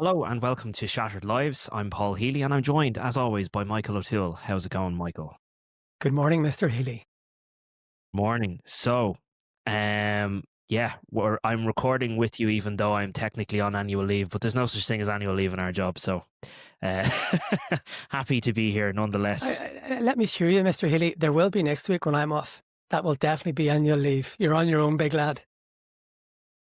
Hello and welcome to Shattered Lives. I'm Paul Healy and I'm joined, as always, by Michael O'Toole. How's it going, Michael? Good morning, Mr. Healy. Morning. I'm recording with you even though I'm technically on annual leave, but there's no such thing as annual leave in our job. So uh, happy to be here nonetheless. Let me assure you, Mr. Healy, there will be next week when I'm off. That will definitely be annual leave. You're on your own, big lad.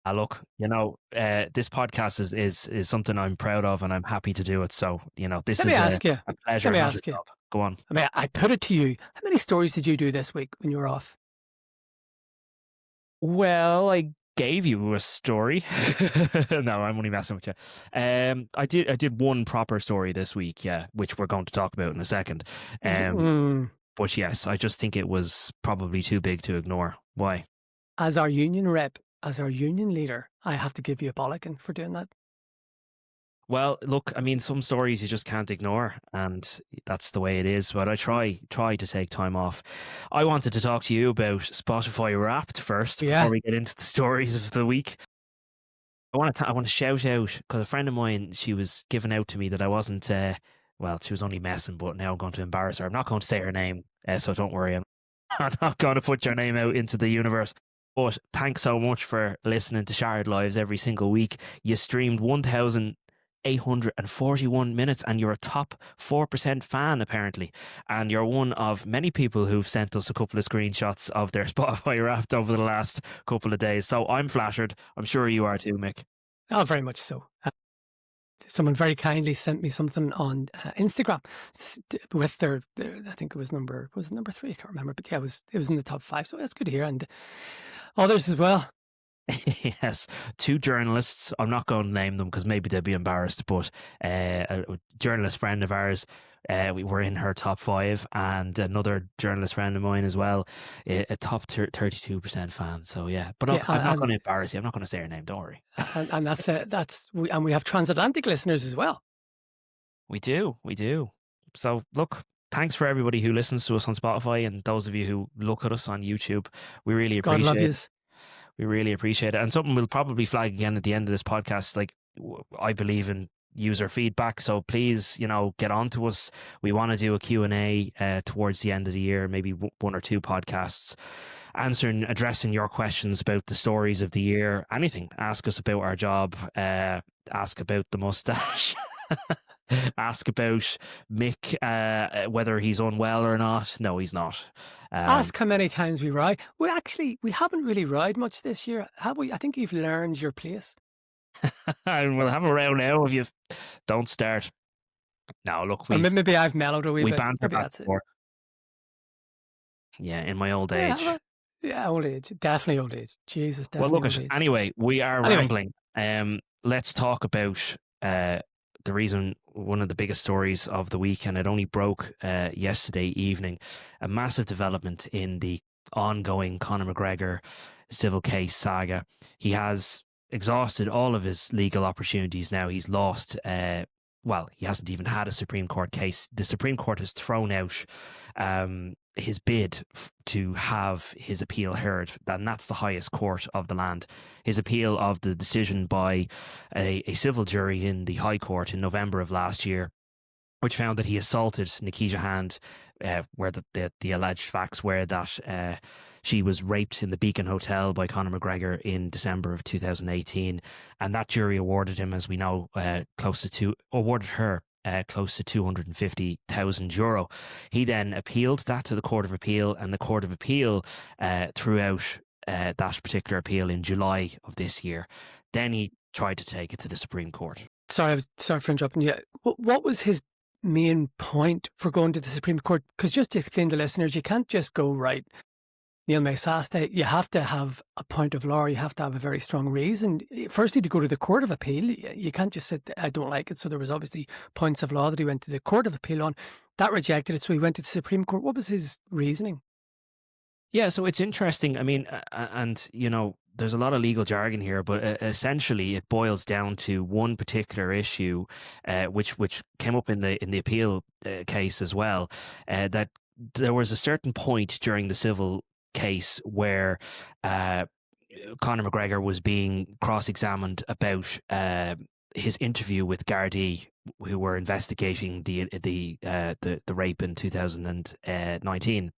Look, this podcast is something I'm proud of and I'm happy to do it. So, this Let me is ask you. a pleasure, Let me not a ask you. job. Go on. I put it to you. How many stories did you do this week when you were off? Well, I gave you a story. No, I'm only messing with you. I did one proper story this week, yeah, which we're going to talk about in a second. But yes, I just think it was probably too big to ignore. Why? As our union rep, as our union leader, I have to give you a bollocking for doing that. Well, look, I mean, some stories you just can't ignore, and that's the way it is. But I try to take time off. I wanted to talk to you about Spotify Wrapped first Yeah. before we get into the stories of the week. I want to shout out because a friend of mine, she was giving out to me that I wasn't. Well, she was only messing, but now I'm going to embarrass her. I'm not going to say her name, so don't worry. I'm not going to put your name out into the universe. But thanks so much for listening to Shared Lives every single week. You streamed 1,841 minutes and you're a top 4% fan, apparently. And you're one of many people who've sent us a couple of screenshots of their Spotify Wrapped over the last couple of days. So I'm flattered. I'm sure you are too, Mick. Oh, very much so. Someone very kindly sent me something on Instagram with their I think was it number 3? I can't remember, but yeah, it was in the top 5. So that's good to hear, and others as well. Yes, 2 journalists. I'm not going to name them because maybe they'll be embarrassed, but a journalist friend of ours, we were in her top 5, and another journalist friend of mine as well, a top 32% fan. So yeah, but look, I'm not going to embarrass you. I'm not going to say her name. Don't worry. And we have transatlantic listeners as well. We do. So look, thanks for everybody who listens to us on Spotify and those of you who look at us on YouTube. We really God appreciate love it. yous. We really appreciate it. And something we'll probably flag again at the end of this podcast. Like, I believe in user feedback. So please, get on to us. We want to do a Q&A towards the end of the year, maybe 1 or 2 podcasts, addressing your questions about the stories of the year. Anything. Ask us about our job. Ask about the mustache. Ask about Mick, whether he's unwell or not. No, he's not. Ask how many times we ride. We haven't really ride much this year, have we? I think you've learned your place. And we'll have a round now if you don't start. No, look, maybe I've mellowed a wee bit. banter Maybe back that's it. before. Yeah, in my old age. Yeah, old age. Definitely old age. Jesus, Well, definitely look, old age. anyway, we are rambling. Let's talk about the reason, one of the biggest stories of the week, and it only broke yesterday evening, a massive development in the ongoing Conor McGregor civil case saga. He has exhausted all of his legal opportunities now. He's lost, he hasn't even had a Supreme Court case. The Supreme Court has thrown out his bid to have his appeal heard, and that's the highest court of the land. His appeal of the decision by a civil jury in the High Court in November of last year, which found that he assaulted Nikita Hand, where the alleged facts were that she was raped in the Beacon Hotel by Conor McGregor in December of 2018, and that jury awarded him, as we know, awarded her close to €250,000. He then appealed that to the Court of Appeal, and the Court of Appeal threw out that particular appeal in July of this year. Then he tried to take it to the Supreme Court. Sorry for interrupting you. What was his main point for going to the Supreme Court? Because just to explain to listeners, you can't just go, right, Neil Maysasta, you have to have a point of law. You have to have a very strong reason. Firstly, to go to the Court of Appeal, you can't just say, I don't like it. So there was obviously points of law that he went to the Court of Appeal on. That rejected it, so he went to the Supreme Court. What was his reasoning? Yeah, so it's interesting. I mean, and there's a lot of legal jargon here, but essentially it boils down to one particular issue, which came up in the appeal case as well, that there was a certain point during the civil case where Conor McGregor was being cross-examined about his interview with Gardaí, who were investigating the rape in 2019.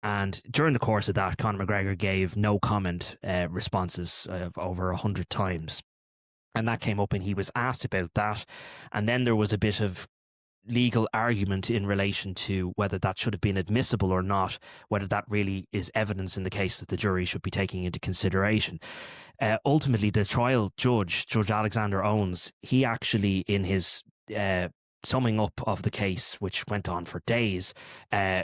And during the course of that, Conor McGregor gave no comment responses over 100 times. And that came up, and he was asked about that. And then there was a bit of legal argument in relation to whether that should have been admissible or not, whether that really is evidence in the case that the jury should be taking into consideration. Ultimately, the trial judge, Judge Alexander Owens, he actually, in his summing up of the case, which went on for days,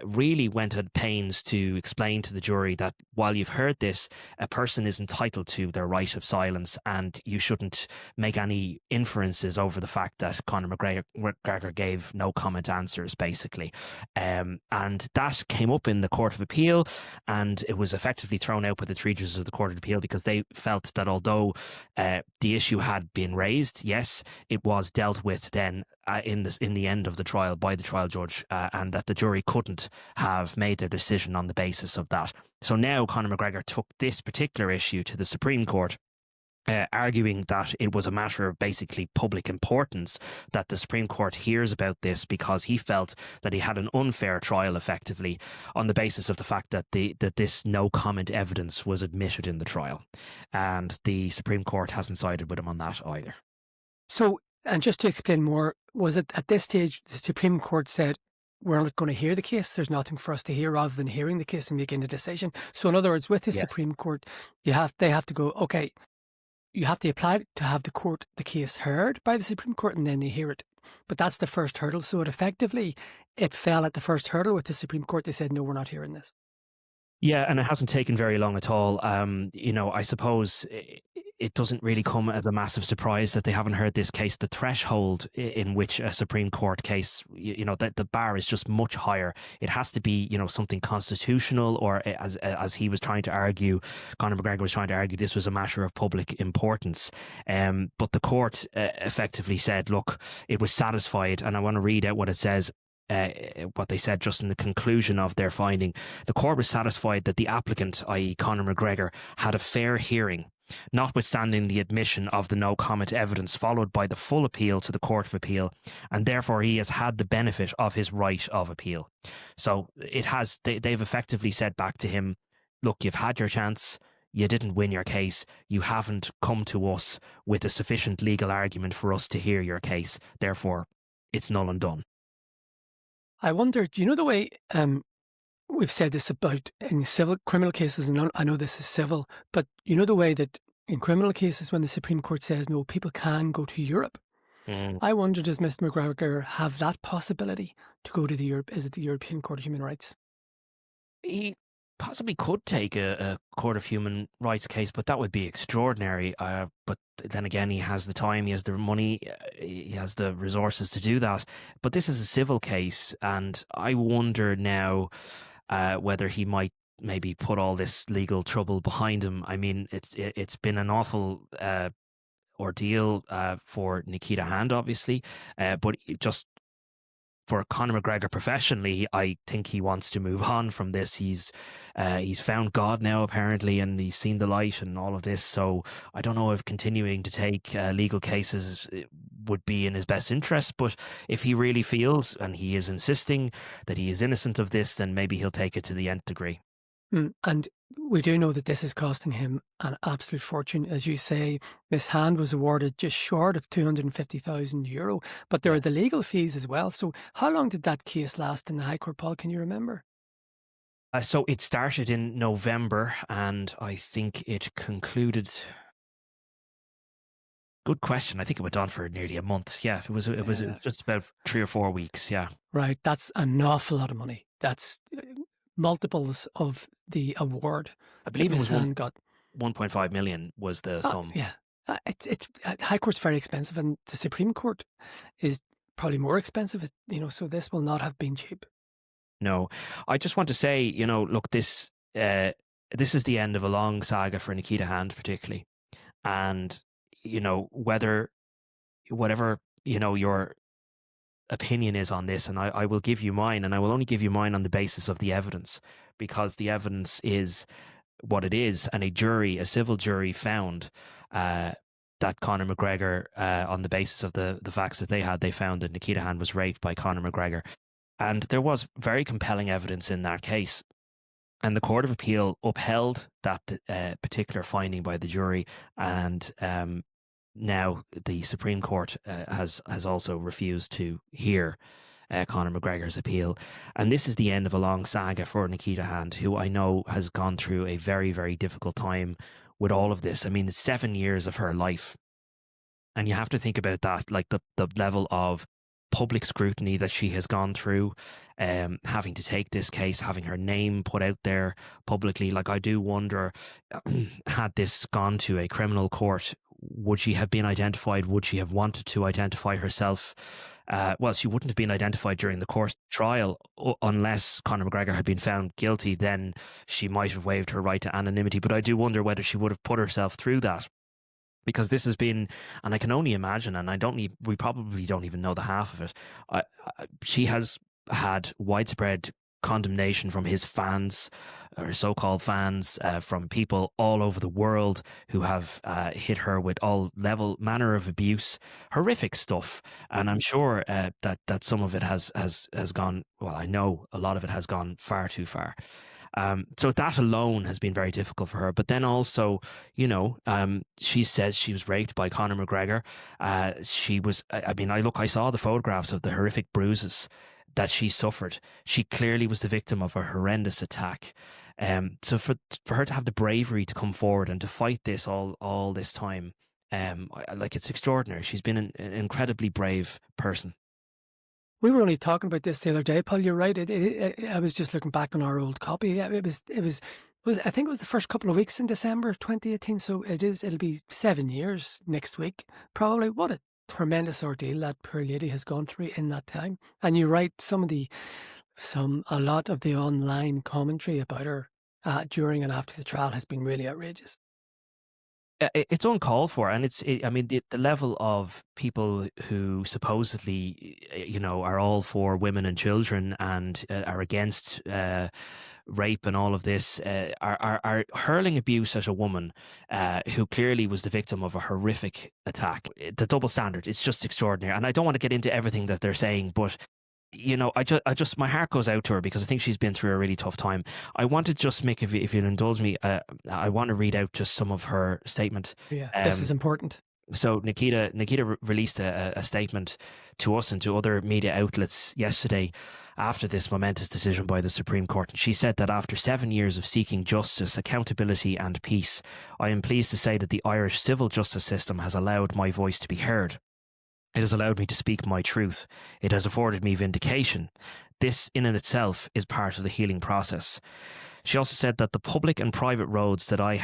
really went at pains to explain to the jury that while you've heard this, a person is entitled to their right of silence, and you shouldn't make any inferences over the fact that Conor McGregor gave no comment answers, basically. And that came up in the Court of Appeal, and it was effectively thrown out by the three judges of the Court of Appeal because they felt that although the issue had been raised, yes, it was dealt with then in the end of the trial by the trial judge, and that the jury couldn't have made their decision on the basis of that. So now Conor McGregor took this particular issue to the Supreme Court, arguing that it was a matter of basically public importance that the Supreme Court hears about this, because he felt that he had an unfair trial effectively on the basis of the fact that this no comment evidence was admitted in the trial. And the Supreme Court hasn't sided with him on that either. So, and just to explain more, was it at this stage the Supreme Court said, we're not going to hear the case, there's nothing for us to hear, rather than hearing the case and making a decision? So in other words, with the Yes. Supreme Court, they have to go, okay, you have to apply to have the case heard by the Supreme Court, and then they hear it. But that's the first hurdle. So it fell at the first hurdle with the Supreme Court. They said, no, we're not hearing this. Yeah, and it hasn't taken very long at all. I suppose it doesn't really come as a massive surprise that they haven't heard this case. The threshold in which a Supreme Court case, that the bar is just much higher. It has to be, something constitutional, or as he was trying to argue, Conor McGregor was trying to argue, this was a matter of public importance. But the court effectively said, look, it was satisfied, and I want to read out what it says. What they said just in the conclusion of their finding. The court was satisfied that the applicant, i.e. Conor McGregor, had a fair hearing, notwithstanding the admission of the no comment evidence, followed by the full appeal to the Court of Appeal, and therefore he has had the benefit of his right of appeal. So they've effectively said back to him, look, you've had your chance, you didn't win your case, you haven't come to us with a sufficient legal argument for us to hear your case, therefore it's null and done. I wonder, do you know the way we've said this about in criminal cases, and I know this is civil, but you know the way that in criminal cases, when the Supreme Court says no, people can go to Europe. I wonder, does Mr. McGregor have that possibility to go to is it the European Court of Human Rights? He possibly could take a Court of Human Rights case, but that would be extraordinary. But then again, he has the time, he has the money, he has the resources to do that. But this is a civil case, and I wonder now whether he might maybe put all this legal trouble behind him. I mean, it's been an awful ordeal for Nikita Hand, obviously, but just for Conor McGregor professionally, I think he wants to move on from this. He's found God now, apparently, and he's seen the light and all of this. So I don't know if continuing to take legal cases would be in his best interest. But if he really feels, and he is insisting, that he is innocent of this, then maybe he'll take it to the nth degree. And we do know that this is costing him an absolute fortune. As you say, Miss Hand was awarded just short of €250,000, but there are the legal fees as well. So how long did that case last in the High Court, Paul? Can you remember? So it started in November, and I think it concluded... Good question. I think it went on for nearly a month. Yeah, it was just about 3 or 4 weeks. Yeah. Right. That's an awful lot of money. That's multiples of the award. I believe it was 1.5 million was the sum. Yeah. High Court's very expensive, and the Supreme Court is probably more expensive, so this will not have been cheap. No. I just want to say, look, this is the end of a long saga for Nikita Hand, particularly. And, whatever, your opinion is on this, and I will give you mine, and I will only give you mine on the basis of the evidence, because the evidence is what it is, and a civil jury found that Conor McGregor, on the basis of the facts that they found that Nikita Hand was raped by Conor McGregor. And there was very compelling evidence in that case. And the Court of Appeal upheld that particular finding by the jury, and now the Supreme Court has also refused to hear Conor McGregor's appeal. And this is the end of a long saga for Nikita Hand, who I know has gone through a very, very difficult time with all of this. I mean, it's 7 years of her life. And you have to think about that, like the level of public scrutiny that she has gone through, having to take this case, having her name put out there publicly. Like, I do wonder, had this gone to a criminal court, would she have been identified? Would she have wanted to identify herself? Well, she wouldn't have been identified during the court trial unless Conor McGregor had been found guilty. Then she might have waived her right to anonymity. But I do wonder whether she would have put herself through that. Because this has been, and I can only imagine, and we probably don't even know the half of it. She has had widespread condemnation from his fans, or so-called fans, from people all over the world who have hit her with all manner of abuse, horrific stuff. And I'm sure that some of it has gone. Well, I know a lot of it has gone far too far. So that alone has been very difficult for her. But then also, she says she was raped by Conor McGregor. She was, I saw the photographs of the horrific bruises that she suffered. She clearly was the victim of a horrendous attack. So for her to have the bravery to come forward and to fight this all this time, it's extraordinary. She's been an incredibly brave person. We were only talking about this the other day, Paul. You're right. I was just looking back on our old copy. It was. I think it was the first couple of weeks in December of 2018. So it'll be 7 years next week, probably. What a tremendous ordeal that poor lady has gone through in that time. And you're right. A lot of the online commentary about her during and after the trial has been really outrageous. It's uncalled for, and the level of people who supposedly, are all for women and children and are against rape and all of this, are hurling abuse at a woman who clearly was the victim of a horrific attack. The double standard, it's just extraordinary. And I don't want to get into everything that they're saying, but I just my heart goes out to her because I think she's been through a really tough time. I want to just make, if you'll indulge me, I want to read out just some of her statement. Yeah, this is important. So Nikita released a statement to us and to other media outlets yesterday after this momentous decision by the Supreme Court. And she said that after 7 years of seeking justice, accountability and peace, I am pleased to say that the Irish civil justice system has allowed my voice to be heard. It has allowed me to speak my truth. It has afforded me vindication. This in and itself is part of the healing process. She also said that the public and private roads that I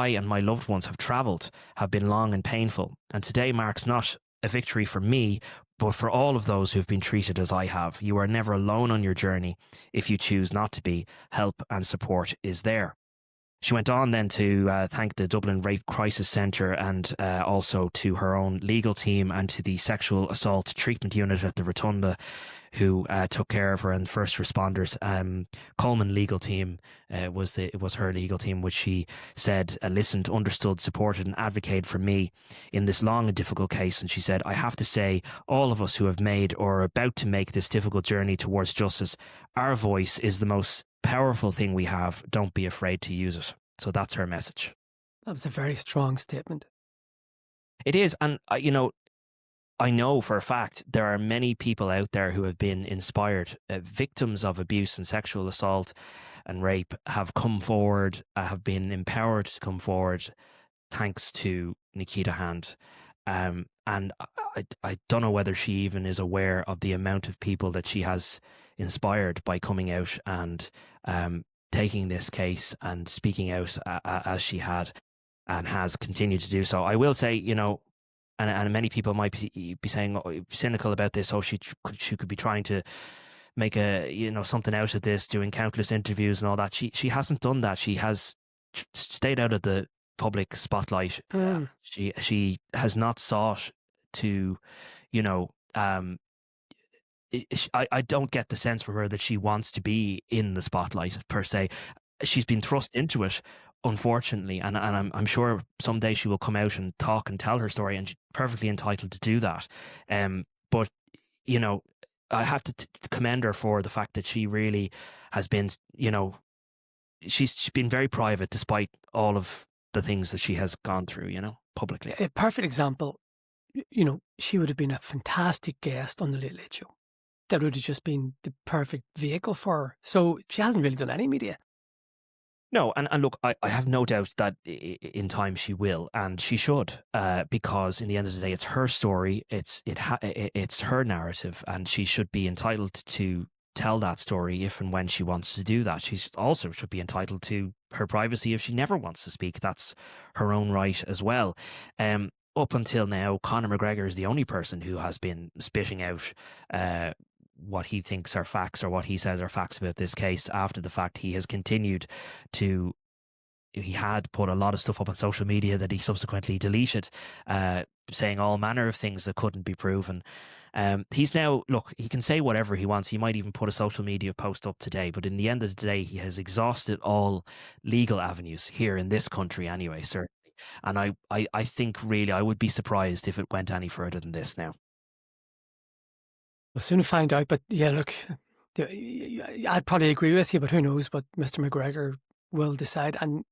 and my loved ones have travelled have been long and painful, and today marks not a victory for me, but for all of those who have been treated as I have. You are never alone on your journey. If you choose not to be, help and support is there. She went on then to thank the Dublin Rape Crisis Centre and also to her own legal team and to the Sexual Assault Treatment Unit at the Rotunda, who took care of her, and first responders. Coleman Legal Team was her legal team, which she said listened, understood, supported and advocated for me in this long and difficult case. And she said, I have to say, all of us who have made or are about to make this difficult journey towards justice, our voice is the most powerful thing we have. Don't be afraid to use it. So that's her message. That was a very strong statement. It is. And I know for a fact there are many people out there who have been inspired. Victims of abuse and sexual assault and rape have come forward, have been empowered to come forward thanks to Nikita Hand. And I don't know whether she even is aware of the amount of people that she has inspired by coming out and taking this case and speaking out as she had and has continued to do so. I will say, and many people might be saying, cynical about this. Oh, she could be trying to make something out of this, doing countless interviews and all that. She hasn't done that. She has stayed out of the public spotlight. She has not sought to, I don't get the sense from her that she wants to be in the spotlight per se. She's been thrust into it unfortunately, and I'm sure someday she will come out and talk and tell her story, and she's perfectly entitled to do that. But you know, I have to commend her for the fact that she really has been, she's been very private despite all of the things that she has gone through, publicly. A perfect example, she would have been a fantastic guest on the Late Late Show. That would have just been the perfect vehicle for her. So she hasn't really done any media. No, and look, I have no doubt that in time she will, and she should, because in the end of the day, it's her story, it's her narrative, and she should be entitled to tell that story if and when she wants to do that. She also should be entitled to her privacy if she never wants to speak. That's her own right as well. Up until now, Conor McGregor is the only person who has been spitting out what he thinks are facts, or what he says are facts about this case. After the fact, he has continued to, he had put a lot of stuff up on social media that he subsequently deleted, saying all manner of things that couldn't be proven. He's now, look, he can say whatever he wants. He might even put a social media post up today, but in the end of the day, he has exhausted all legal avenues here in this country anyway, certainly. And I think really I would be surprised if it went any further than this now. We'll soon find out. But yeah, look, I'd probably agree with you, but who knows what Mr. McGregor will decide. And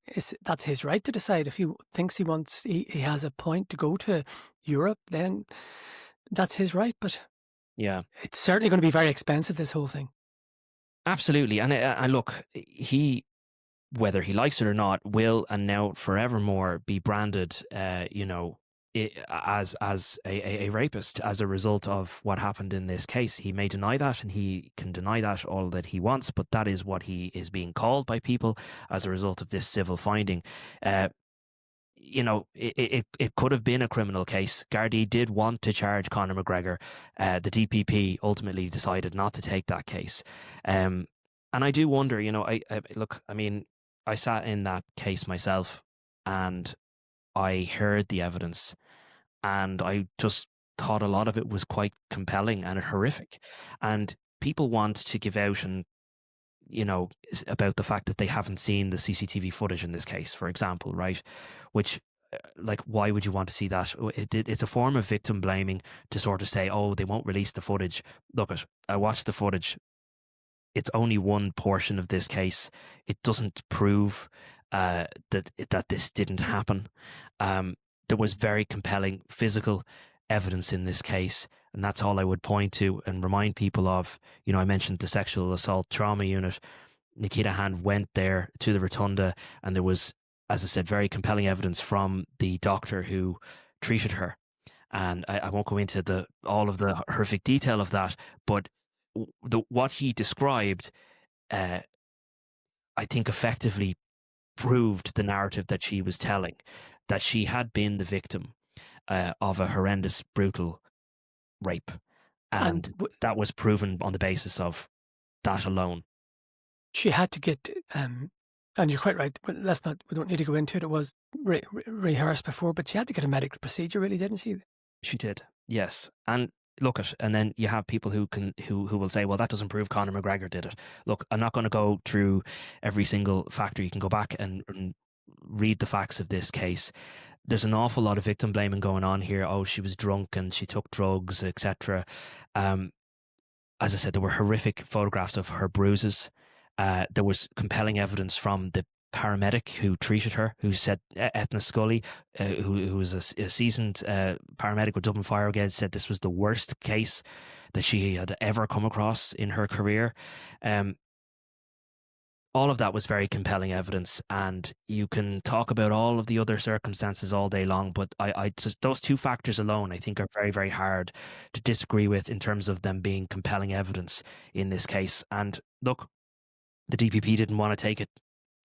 that's his right to decide. If he thinks he has a point to go to Europe, then that's his right. But yeah, it's certainly going to be very expensive, this whole thing. Absolutely. And look, he, whether he likes it or not, will and now forevermore be branded, as a rapist as a result of what happened in this case. He may deny that, and he can deny that all that he wants, but that is what he is being called by people as a result of this civil finding. It could have been a criminal case. Gardaí did want to charge Conor McGregor. The DPP ultimately decided not to take that case. And I do wonder, I sat in that case myself, and I heard the evidence, and I just thought a lot of it was quite compelling and horrific. And people want to give out and, about the fact that they haven't seen the CCTV footage in this case, for example, right? Which, why would you want to see that? It's a form of victim blaming to sort of say, oh, they won't release the footage. Look, I watched the footage. It's only one portion of this case. It doesn't prove that this didn't happen. There was very compelling physical evidence in this case, and that's all I would point to and remind people of. I mentioned the sexual assault trauma unit. Nikita Hand went there to the rotunda, and there was, as I said, very compelling evidence from the doctor who treated her. And I won't go into all of the horrific detail of that, but what he described, I think, effectively proved the narrative that she was telling, that she had been the victim of a horrendous, brutal rape. And that was proven on the basis of that alone. She had to get, and you're quite right, but we don't need to go into it. It was rehearsed before, but she had to get a medical procedure, really, didn't she? She did, yes. And look and then you have people who will say, well, that doesn't prove Conor McGregor did it. Look, I'm not going to go through every single factor. You can go back and read the facts of this case. There's an awful lot of victim blaming going on here. Oh, she was drunk and she took drugs, etc. As I said, there were horrific photographs of her bruises. There was compelling evidence from the paramedic who treated her, who said, Etna Scully, who was a seasoned paramedic with Dublin Fire Brigade, said this was the worst case that she had ever come across in her career. All of that was very compelling evidence, and you can talk about all of the other circumstances all day long, but I just, those two factors alone, I think, are very, very hard to disagree with in terms of them being compelling evidence in this case. And look, the DPP didn't want to take it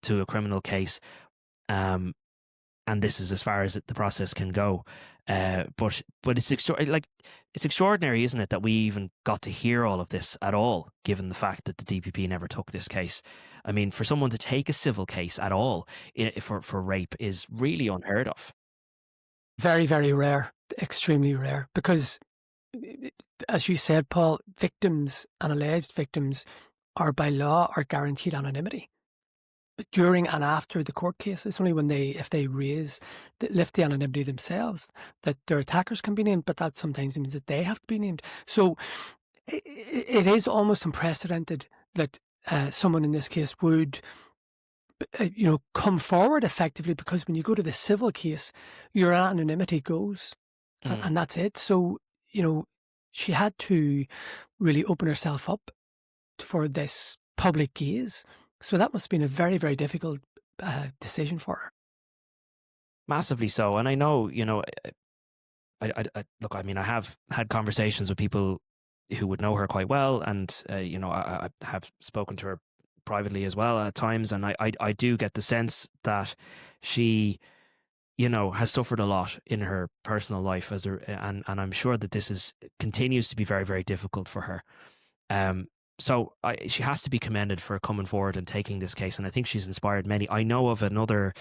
to a criminal case, and this is as far as the process can go. But it's extraordinary, isn't it, that we even got to hear all of this at all, given the fact that the DPP never took this case. I mean, for someone to take a civil case at all for rape is really unheard of. Very, very rare, extremely rare, because, as you said, Paul, victims and alleged victims are by law are guaranteed anonymity. during and after the court case. It's only when if they lift the anonymity themselves, that their attackers can be named, but that sometimes means that they have to be named. So it is almost unprecedented that someone in this case would, come forward effectively, because when you go to the civil case, your anonymity goes, and that's it. So, she had to really open herself up for this public gaze. So that must have been a very, very difficult decision for her. Massively so. And I know, I look, I mean, I have had conversations with people who would know her quite well, and I have spoken to her privately as well at times, and I do get the sense that she, has suffered a lot in her personal life and I'm sure that this continues to be very, very difficult for her. So she has to be commended for coming forward and taking this case, and I think she's inspired many. I know of another,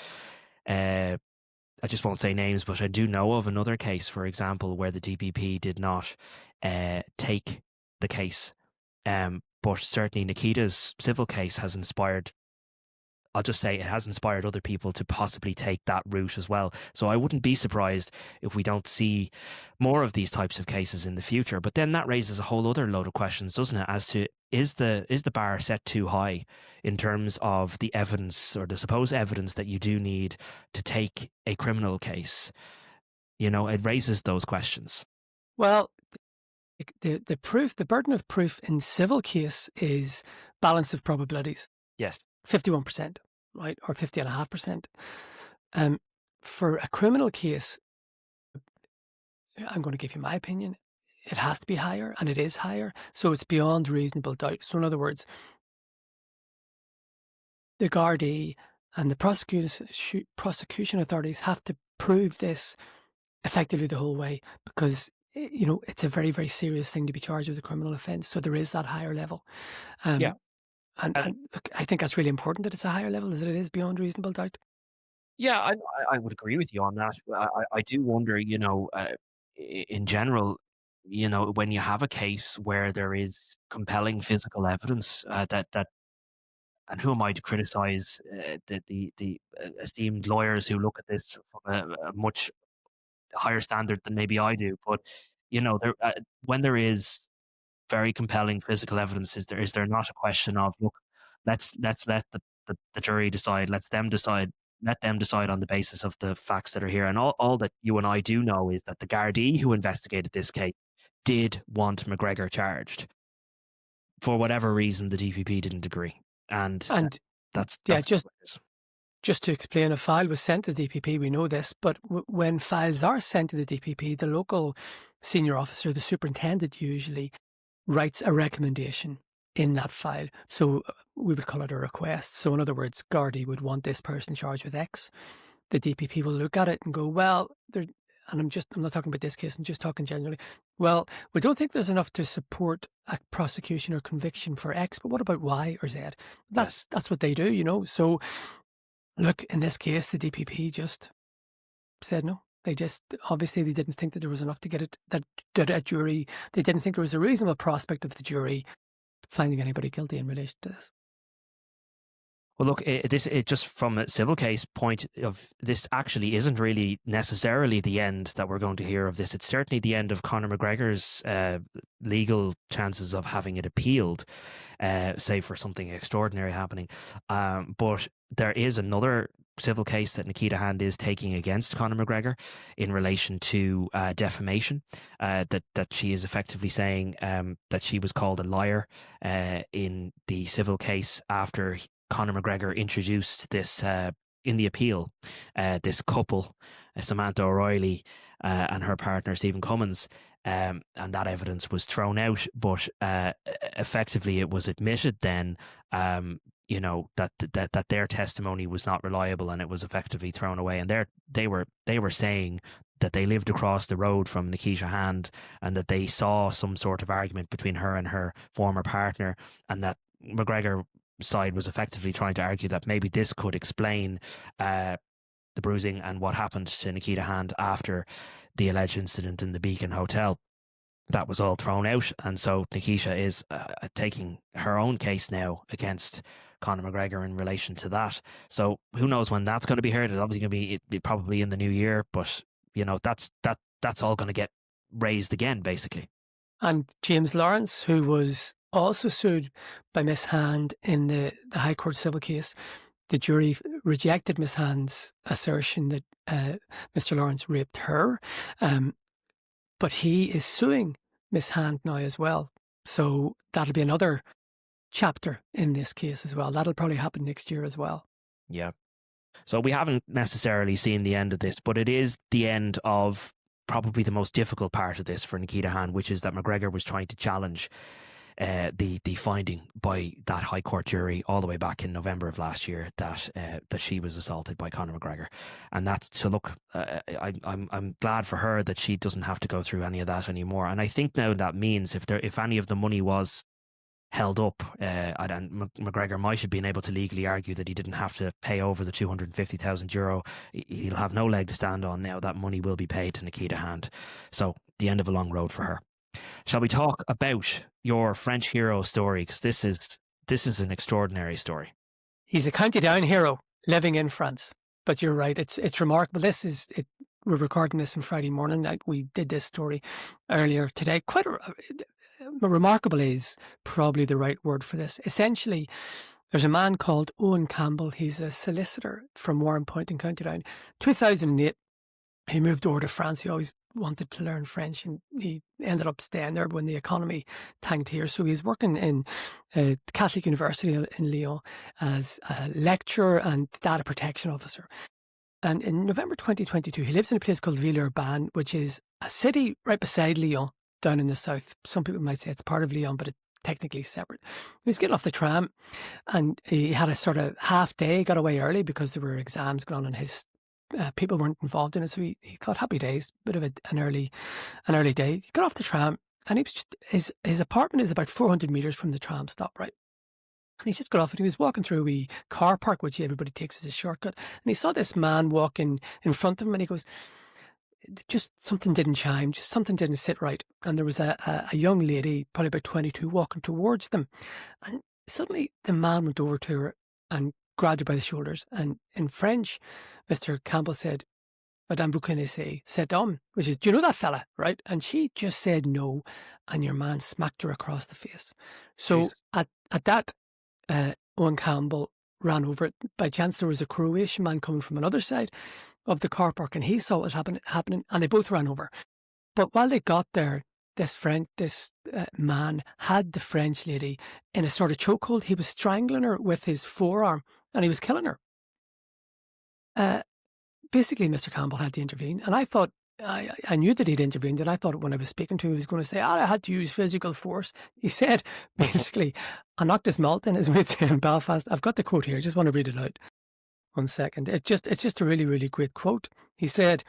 I just won't say names, but I do know of another case, for example, where the DPP did not take the case. But certainly Nikita's civil case has inspired, I'll just say it has inspired other people to possibly take that route as well. So I wouldn't be surprised if we don't see more of these types of cases in the future. But then that raises a whole other load of questions, doesn't it, as to is the bar set too high in terms of the evidence, or the supposed evidence, that you do need to take a criminal case? It raises those questions. Well, the burden of proof in civil case is balance of probabilities. Yes. 51%, right? Or 50.5%. For a criminal case, I'm going to give you my opinion. It has to be higher, and it is higher. So it's beyond reasonable doubt. So in other words, the Gardaí and the prosecution authorities have to prove this effectively the whole way, because it's a very, very serious thing to be charged with a criminal offence. So there is that higher level. Yeah. And I think that's really important, that it's a higher level, that it is beyond reasonable doubt. Yeah, I would agree with you on that. I do wonder, in general, when you have a case where there is compelling physical evidence, that, and who am I to criticize the esteemed lawyers who look at this from a much higher standard than maybe I do, but there when there is very compelling physical evidence, is there not a question of, look, let's let the jury decide, let them decide on the basis of the facts that are here. And all that you and I do know is that the Gardaí who investigated this case did want McGregor charged. For whatever reason, the DPP didn't agree, and that's just to explain, a file was sent to the DPP. We know this, but when files are sent to the DPP, the local senior officer, the superintendent, usually writes a recommendation in that file. So we would call it a request. So in other words, Gardaí would want this person charged with X. The DPP will look at it and go, well, and I'm not talking about this case, I'm just talking generally. Well, we don't think there's enough to support a prosecution or conviction for X, but what about Y or Z? That's what they do, So look, in this case, the DPP just said no. They didn't think that there was enough to get it, that a jury, they didn't think there was a reasonable prospect of the jury finding anybody guilty in relation to this. Well, look, it just from a civil case point of, this actually isn't really necessarily the end that we're going to hear of this. It's certainly the end of Conor McGregor's legal chances of having it appealed, say for something extraordinary happening. But there is another civil case that Nikita Hand is taking against Conor McGregor in relation to defamation, that she is effectively saying that she was called a liar in the civil case after Conor McGregor introduced this in the appeal, this couple, Samantha O'Reilly and her partner Stephen Cummins, and that evidence was thrown out, but effectively it was admitted then that their testimony was not reliable, and it was effectively thrown away. And they were saying that they lived across the road from Nikita Hand, and that they saw some sort of argument between her and her former partner, and that McGregor side was effectively trying to argue that maybe this could explain the bruising and what happened to Nikita Hand after the alleged incident in the Beacon Hotel. That was all thrown out, and so Nikita is taking her own case now against Conor McGregor in relation to that. So who knows when that's going to be heard? It's obviously going to be probably in the new year, but that's all going to get raised again, basically. And James Lawrence, who was also sued by Miss Hand in the High Court civil case, the jury rejected Miss Hand's assertion that Mr. Lawrence raped her, but he is suing Miss Hand now as well. So that'll be another chapter in this case as well. That'll probably happen next year as well. Yeah. So we haven't necessarily seen the end of this, but it is the end of probably the most difficult part of this for Nikita Hand, which is that McGregor was trying to challenge the finding by that High Court jury all the way back in November of last year that she was assaulted by Conor McGregor, and that's so. Look, I'm glad for her that she doesn't have to go through any of that anymore. And I think now that means if any of the money was held up, and McGregor might have been able to legally argue that he didn't have to pay over the €250,000. He'll have no leg to stand on now. That money will be paid to Nikita Hand. So the end of a long road for her. Shall we talk about your French hero story? Because this is an extraordinary story. He's a county down hero living in France. But you're right, it's remarkable. We're recording this on Friday morning. We did this story earlier today. Quite remarkable is probably the right word for this. Essentially, there's a man called Owen Campbell. He's a solicitor from Warrenpoint in County Down. 2008, he moved over to France. He always wanted to learn French, and he ended up staying there when the economy tanked here. So he's working in the Catholic University in Lyon as a lecturer and data protection officer. And in November 2022, he lives in a place called Villeurbanne, which is a city right beside Lyon, down in the south. Some people might say it's part of Lyon, but it's technically separate. He was getting off the tram, and he had a sort of half day, got away early because there were exams going on, and his people weren't involved in it. So he thought, happy days, bit of an early day. He got off the tram, and he was his apartment is about 400 metres from the tram stop, right? And he just got off, and he was walking through a wee car park, which everybody takes as a shortcut. And he saw this man walking in front of him, and he goes, just something didn't chime, just something didn't sit right. And there was a young lady, probably about 22, walking towards them. And suddenly the man went over to her and grabbed her by the shoulders. And in French, Mr. Campbell said, Madame, vous connaissez cet homme? Which is, do you know that fella, right? And she just said no, and your man smacked her across the face. So at that, Owen Campbell ran over it. By chance, there was a Croatian man coming from another side of the car park, and he saw what was happening, and they both ran over. But while they got there, this man had the French lady in a sort of chokehold. He was strangling her with his forearm, and he was killing her. Basically, Mr. Campbell had to intervene, and I thought, I knew that he'd intervened, and I thought when I was speaking to him, he was going to say, I had to use physical force. He said, basically, I knocked his malt in, as we'd say in Belfast. I've got the quote here. I just want to read it out. 1 second. It's just a really, really great quote. He said,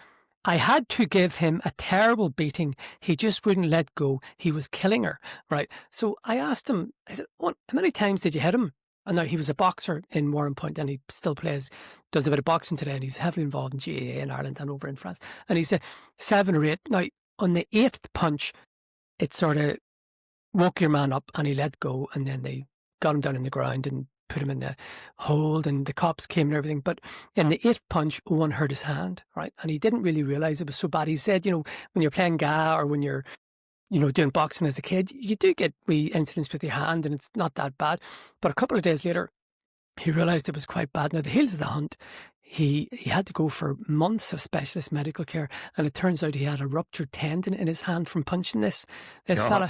I had to give him a terrible beating. He just wouldn't let go. He was killing her. Right. So I asked him, I said, how many times did you hit him? And now he was a boxer in Warrenpoint, and he still does a bit of boxing today, and he's heavily involved in GAA in Ireland and over in France. And he said 7 or 8. Now, on the 8th punch, it sort of woke your man up, and he let go, and then they got him down on the ground and put him in a hold, and the cops came and everything. But in the 8th punch, Owen hurt his hand, right? And he didn't really realise it was so bad. He said, when you're playing GAA or when you're, doing boxing as a kid, you do get wee incidents with your hand, and it's not that bad. But a couple of days later, he realised it was quite bad. Now, the heels of the hunt, he had to go for months of specialist medical care, and it turns out he had a ruptured tendon in his hand from punching this fella.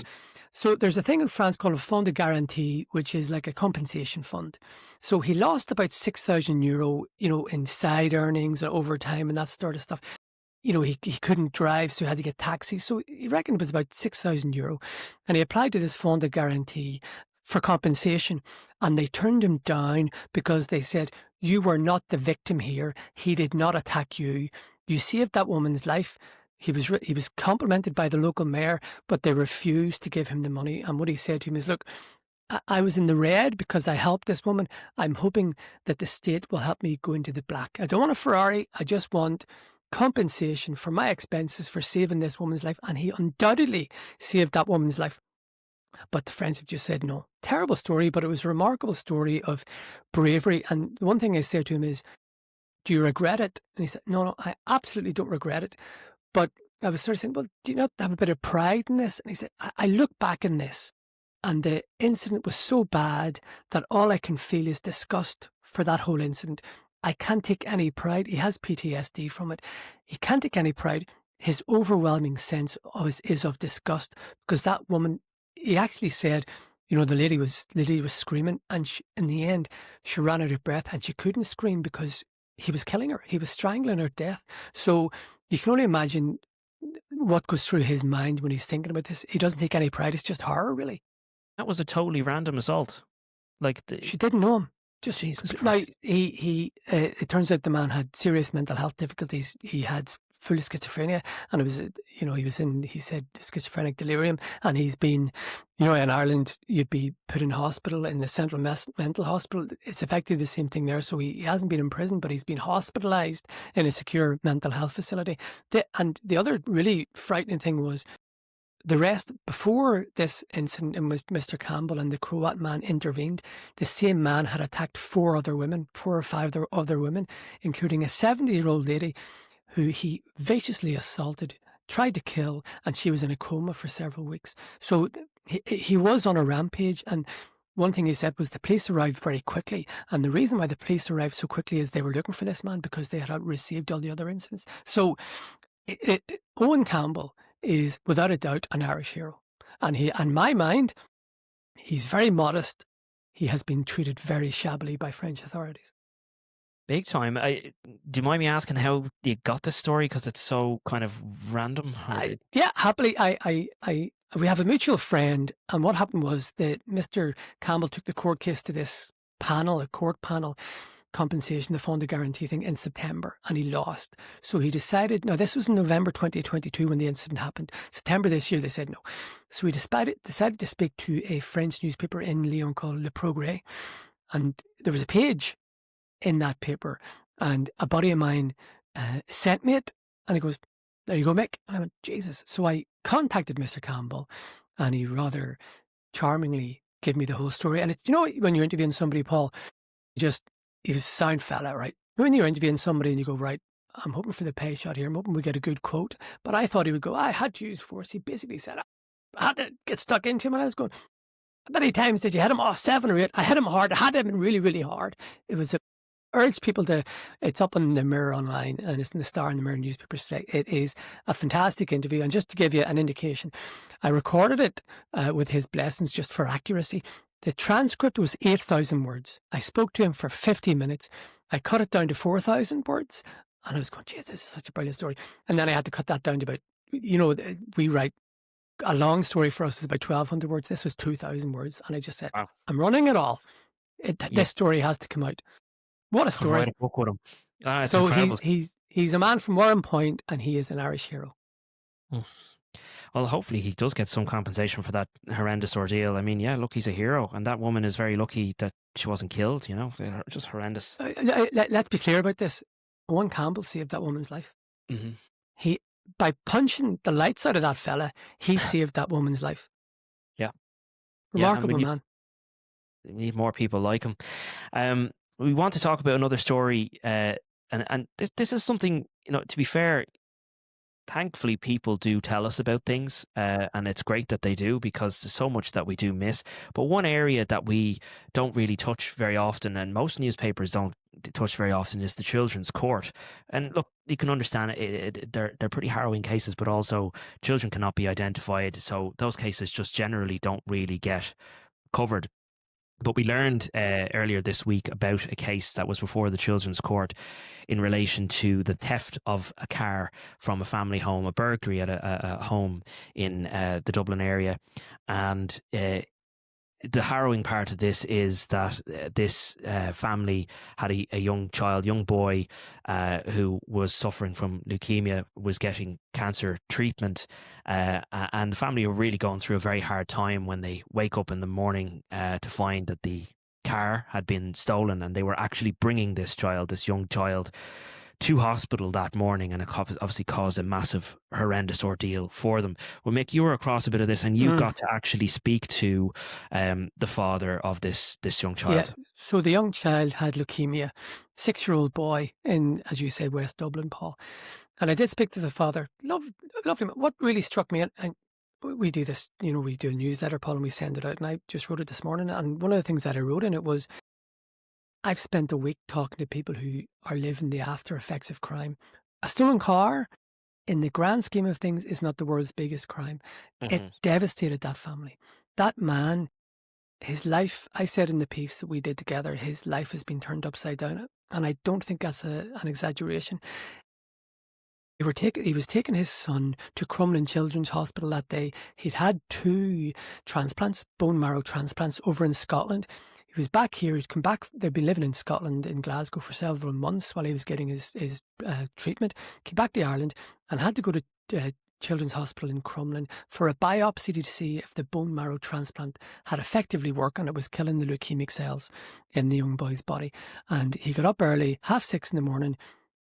So there's a thing in France called a fond de garantie, which is like a compensation fund. So he lost about €6,000, in side earnings and overtime and that sort of stuff. He couldn't drive, so he had to get taxis. So he reckoned it was about €6,000. And he applied to this fond de garantie for compensation. And they turned him down because they said, you were not the victim here. He did not attack you. You saved that woman's life. He was complimented by the local mayor, but they refused to give him the money. And what he said to him is, look, I was in the red because I helped this woman. I'm hoping that the state will help me go into the black. I don't want a Ferrari. I just want compensation for my expenses for saving this woman's life. And he undoubtedly saved that woman's life. but the friends have just said no. Terrible story, but it was a remarkable story of bravery. And one thing I say to him is, do you regret it? And he said, no, I absolutely don't regret it. But I was sort of saying, well, do you not have a bit of pride in this? And he said, I look back in this, and the incident was so bad that all I can feel is disgust for that whole incident. I can't take any pride. He has PTSD from it. He can't take any pride. His overwhelming sense is of disgust, because that woman, he actually said, the lady was screaming, and in the end, she ran out of breath, and she couldn't scream because he was killing her. He was strangling her to death. So you can only imagine what goes through his mind when he's thinking about this. He doesn't take any pride. It's just horror, really. That was a totally random assault. She didn't know him. Just Jesus Christ. Now, it turns out the man had serious mental health difficulties. He had full schizophrenia, and it was, he said schizophrenic delirium, and he's been, in Ireland, you'd be put in hospital in the Central Mental Hospital. It's effectively the same thing there. So he hasn't been in prison, but he's been hospitalised in a secure mental health facility. And the other really frightening thing was, the rest, before this incident in which Mr. Campbell and the Croat man intervened, the same man had attacked 4 or 5 other women, including a 70-year-old lady who he viciously assaulted, tried to kill, and she was in a coma for several weeks. So he was on a rampage. And one thing he said was the police arrived very quickly. And the reason why the police arrived so quickly is they were looking for this man because they had received all the other incidents. So Owen Campbell is without a doubt an Irish hero. And in my mind, he's very modest. He has been treated very shabbily by French authorities. Big time. Do you mind me asking how you got this story? Because it's so kind of random. Yeah, happily. We have a mutual friend, and what happened was that Mr. Campbell took the court case to this panel, a court panel, compensation, the funded guarantee thing, in September, and he lost. So he decided, now this was in November 2022 when the incident happened. September this year, they said no. So he decided to speak to a French newspaper in Lyon called Le Progrès, and there was a page in that paper, and a buddy of mine sent me it, and he goes, there you go, Mick. And I went, Jesus. So I contacted Mr. Campbell, and he rather charmingly gave me the whole story. And it's, when you're interviewing somebody, Paul, he's a sound fella, right? When you're interviewing somebody and you go, right, I'm hoping for the pay shot here, I'm hoping we get a good quote. But I thought he would go, I had to use force. He basically said, I had to get stuck into him. And I was going, how many times did you hit him? 7 or 8. I hit him hard. I had him really, really hard. It was urge people to, it's up in the Mirror online, and it's in the Star and the Mirror newspapers today. It is a fantastic interview. And just to give you an indication, I recorded it with his blessings just for accuracy. The transcript was 8,000 words. I spoke to him for 50 minutes. I cut it down to 4,000 words, and I was going, Jesus, this is such a brilliant story. And then I had to cut that down to about, we write, a long story for us is about 1,200 words. This was 2,000 words. And I just said, wow, I'm running it all. This story has to come out. What a story. Write a book with him. So he's a man from Warren Point, and he is an Irish hero. Well, hopefully he does get some compensation for that horrendous ordeal. I mean, yeah, look, he's a hero, and that woman is very lucky that she wasn't killed, just horrendous. Let's be clear about this. Owen Campbell saved that woman's life. Mm-hmm. By punching the lights out of that fella, he saved that woman's life. Yeah. Remarkable man. We need more people like him. We want to talk about another story, and this is something, to be fair, thankfully people do tell us about things, and it's great that they do, because there's so much that we do miss. But one area that we don't really touch very often, and most newspapers don't touch very often, is the children's court. And look, you can understand they're pretty harrowing cases, but also children cannot be identified, so those cases just generally don't really get covered. But we learned earlier this week about a case that was before the Children's Court in relation to the theft of a car from a family home, a burglary at a home in the Dublin area. And the harrowing part of this is that this family had a young boy who was suffering from leukemia, was getting cancer treatment, and the family were really going through a very hard time when they wake up in the morning to find that the car had been stolen, and they were actually bringing this young child to hospital that morning, and it obviously caused a massive, horrendous ordeal for them. Well, Mick, you were across a bit of this, and you got to actually speak to the father of this young child. Yeah, so the young child had leukemia, 6-year-old boy in, as you say, West Dublin, Paul. And I did speak to the father. Lovely man. What really struck me, and we do this, we do a newsletter, Paul, and we send it out. And I just wrote it this morning. And one of the things that I wrote in it was, I've spent a week talking to people who are living the after effects of crime. A stolen car, in the grand scheme of things, is not the world's biggest crime. It devastated that family. That man, his life, I said in the piece that we did together, his life has been turned upside down. And I don't think that's an exaggeration. He was taking his son to Crumlin Children's Hospital that day. He'd had 2 transplants, bone marrow transplants, over in Scotland. He was back here. He'd come back. They'd been living in Scotland, in Glasgow, for several months while he was getting his treatment. Came back to Ireland and had to go to Children's Hospital in Crumlin for a biopsy to see if the bone marrow transplant had effectively worked and it was killing the leukemic cells in the young boy's body. And he got up early, 6:30 in the morning,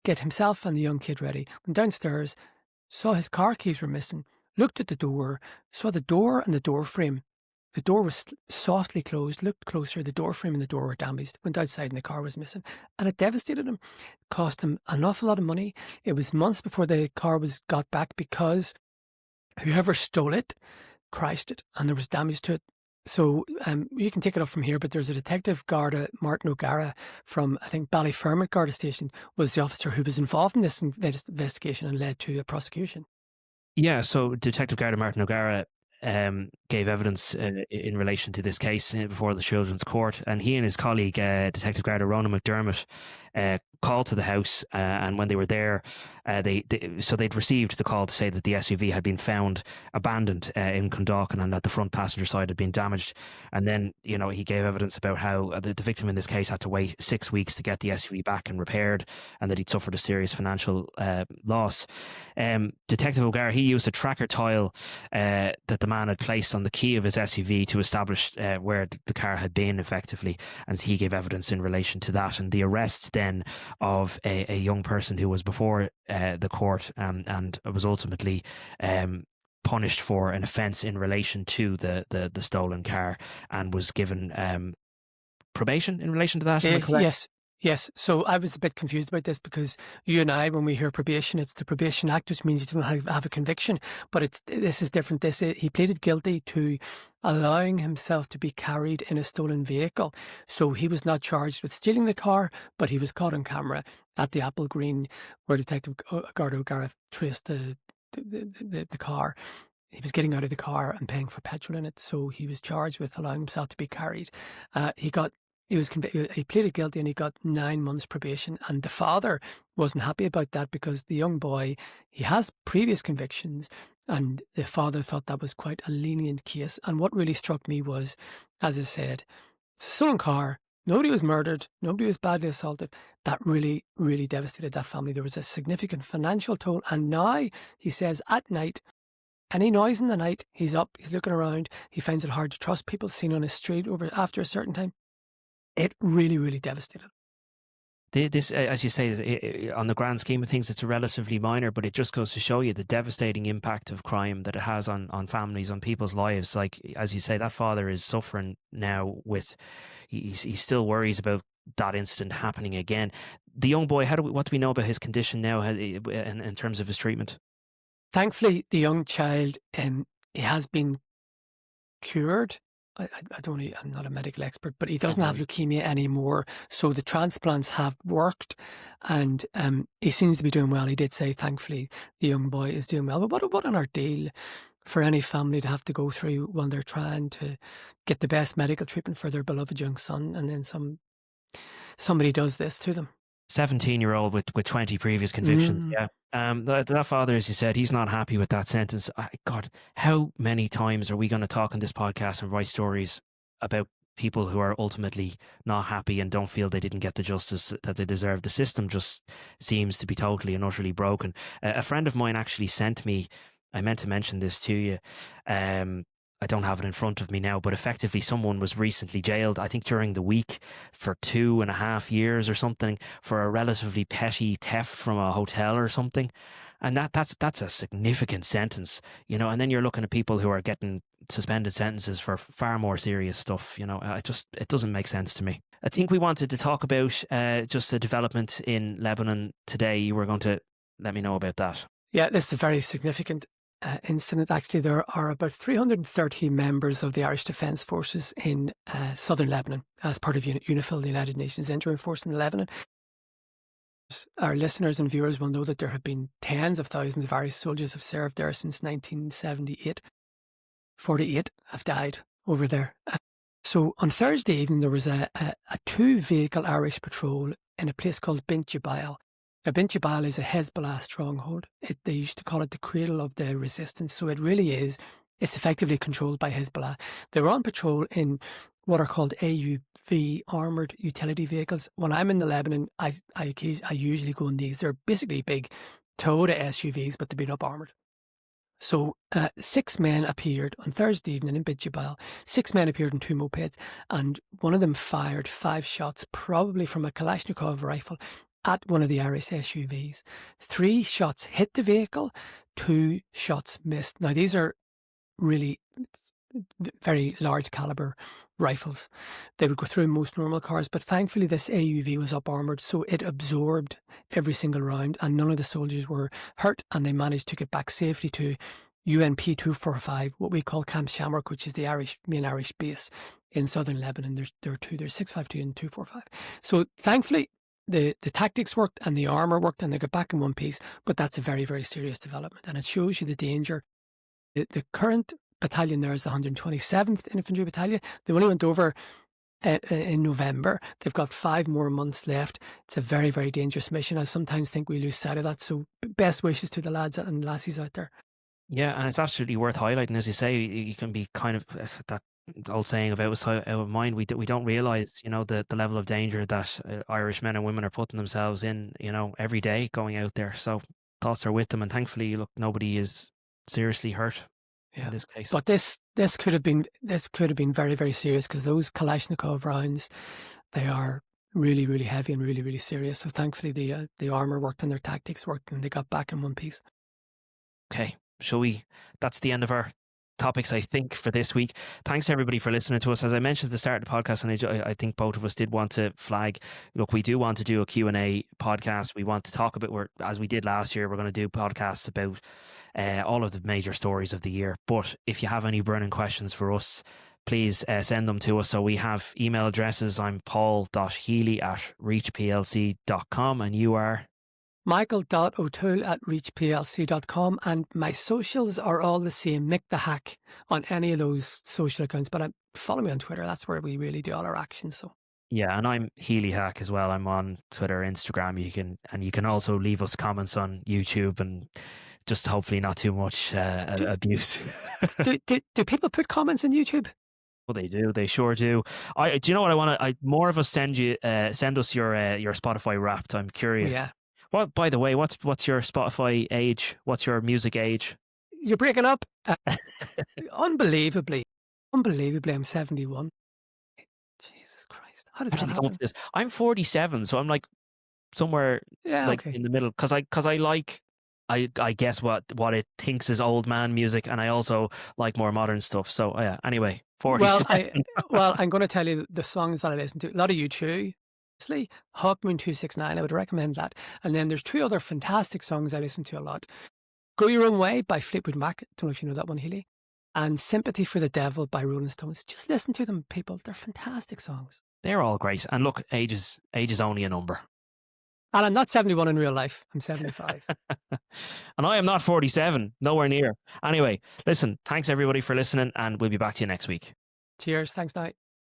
get himself and the young kid ready, went downstairs, saw his car keys were missing, looked at the door, saw the door and the door frame. The door was softly closed, looked closer, the door frame and the door were damaged, went outside and the car was missing. And it devastated him. It cost him an awful lot of money. It was months before the car was got back because whoever stole it crashed it and there was damage to it. So you can take it up from here, but there's a detective, Garda Martin O'Gara from, I think, Ballyfermot Garda Station, was the officer who was involved in this investigation and led to a prosecution. Yeah, so Detective Garda Martin O'Gara gave evidence in relation to this case before the Children's Court, and he and his colleague, Detective Garda Ronan McDermott, called to the house, and when they were there, they'd received the call to say that the SUV had been found abandoned in Clondalkin and that the front passenger side had been damaged. And then, he gave evidence about how the victim in this case had to wait 6 weeks to get the SUV back and repaired, and that he'd suffered a serious financial loss. Detective O'Gara, he used a tracker tile that the man had placed on the key of his SUV to establish where the car had been effectively, and he gave evidence in relation to that. And the arrest then of a young person who was before the court and was ultimately punished for an offence in relation to the stolen car and was given probation in relation to that. Am I correct? Yes. So I was a bit confused about this because you and I, when we hear probation, it's the Probation Act, which means you don't have a conviction. But this is different. He pleaded guilty to allowing himself to be carried in a stolen vehicle. So he was not charged with stealing the car, but he was caught on camera at the Apple Green, where Detective Garda O'Gara traced the car. He was getting out of the car and paying for petrol in it. So he was charged with allowing himself to be carried. He pleaded guilty and he got 9 months probation. And the father wasn't happy about that because the young boy, he has previous convictions, and the father thought that was quite a lenient case. And what really struck me was, as I said, it's a stolen car. Nobody was murdered. Nobody was badly assaulted. That really, really devastated that family. There was a significant financial toll. And now, he says, at night, any noise in the night, he's up, he's looking around. He finds it hard to trust people seen on his street after a certain time. It really, really devastated. This, as you say, on the grand scheme of things, it's relatively minor, but it just goes to show you the devastating impact of crime that it has on families, on people's lives. Like, as you say, that father is suffering now he still worries about that incident happening again. The young boy, what do we know about his condition now in terms of his treatment? Thankfully, the young child, he has been cured. I'm not a medical expert, but he doesn't have leukemia anymore. So the transplants have worked, and he seems to be doing well. He did say, thankfully, the young boy is doing well. But what an ordeal for any family to have to go through when they're trying to get the best medical treatment for their beloved young son, and then somebody does this to them. 17-year-old with 20 previous convictions. Yeah. That father, as you said, he's not happy with that sentence. God, how many times are we going to talk on this podcast and write stories about people who are ultimately not happy and don't feel they didn't get the justice that they deserve? The system just seems to be totally and utterly broken. A friend of mine actually sent me, I meant to mention this to you, I don't have it in front of me now, but effectively someone was recently jailed, I think during the week, for 2.5 years or something for a relatively petty theft from a hotel or something. And that's a significant sentence, and then you're looking at people who are getting suspended sentences for far more serious stuff. It doesn't make sense to me. I think we wanted to talk about just the development in Lebanon today. You were going to let me know about that. Yeah, this is a very significant incident. Actually, there are about 330 members of the Irish Defence Forces in southern Lebanon as part of UNIFIL, the United Nations Interim Force in Lebanon. Our listeners and viewers will know that there have been tens of thousands of Irish soldiers have served there since 1978. 48 have died over there. So on Thursday evening, there was a 2-vehicle Irish patrol in a place called Bint Jabal. Now, Bint Jabal is a Hezbollah stronghold. They used to call it the cradle of the resistance. So it really is. It's effectively controlled by Hezbollah. They were on patrol in what are called AUV, armoured utility vehicles. When I'm in the Lebanon, I usually go in these. They're basically big Toyota SUVs, but they've been up armoured. So 6 men appeared on Thursday evening in Bint Jabal. 6 men appeared on 2 mopeds, and one of them fired 5 shots, probably from a Kalashnikov rifle, at one of the Irish SUVs. 3 shots hit the vehicle, 2 shots missed. Now, these are really very large caliber rifles. They would go through most normal cars, but thankfully this AUV was up armoured, so it absorbed every single round, and none of the soldiers were hurt, and they managed to get back safely to UNP 245, what we call Camp Shamrock, which is the main Irish base in southern Lebanon. There are 2. There's 652 and 245. So thankfully the tactics worked and the armour worked, and they got back in one piece, but that's a very, very serious development, and it shows you the danger. The current battalion there is the 127th Infantry Battalion. They only went over in November. They've got 5 more months left. It's a very, very dangerous mission. I sometimes think we lose sight of that. So best wishes to the lads and lassies out there. Yeah, and it's absolutely worth highlighting. As you say, you can be kind of that old saying of out of mind. We don't realise, the level of danger that Irish men and women are putting themselves in, every day going out there. So thoughts are with them, and thankfully, look, nobody is seriously hurt. In this case. But this could have been very, very serious, because those Kalashnikov rounds, they are really, really heavy and really, really serious. So thankfully the armour worked and their tactics worked, and they got back in one piece. Okay, shall we? That's the end of our topics, I think, for this week. Thanks everybody for listening to us. As I mentioned at the start of the podcast, and I think both of us did want to flag, look, we do want to do a Q&A podcast. We want to talk about, as we did last year, we're going to do podcasts about all of the major stories of the year. But if you have any burning questions for us, please send them to us. So we have email addresses. I'm paul.healy@reachplc.com, and you are michael.o'toole@reachplc.com, and my socials are all the same, Mick the Hack, on any of those social accounts. But follow me on Twitter. That's where we really do all our actions. So yeah, and I'm Healy Hack as well. I'm on Twitter, Instagram. You can also leave us comments on YouTube, and just hopefully not too much abuse. do people put comments on YouTube? Well, they do. They sure do. Do you know what I want to? More of us send us your Spotify Wrapped. I'm curious. Yeah. What, by the way, what's your Spotify age? What's your music age? You're breaking up. Unbelievably, I'm 71. Jesus Christ! How did that happen? This? I'm 47, so I'm like somewhere in the middle. Because I like, I guess what it thinks is old man music, and I also like more modern stuff. So yeah. Anyway, 47. Well, I'm going to tell you the songs that I listen to. A lot of U2. Hawk Moon 269, I would recommend that. And then there's 2 other fantastic songs I listen to a lot. Go Your Own Way by Fleetwood Mac. Don't know if you know that one, Healy. And Sympathy for the Devil by Rolling Stones. Just listen to them, people. They're fantastic songs. They're all great. And look, age is only a number. And I'm not 71 in real life. I'm 75. And I am not 47. Nowhere near. Anyway, listen, thanks everybody for listening, and we'll be back to you next week. Cheers. Thanks, night.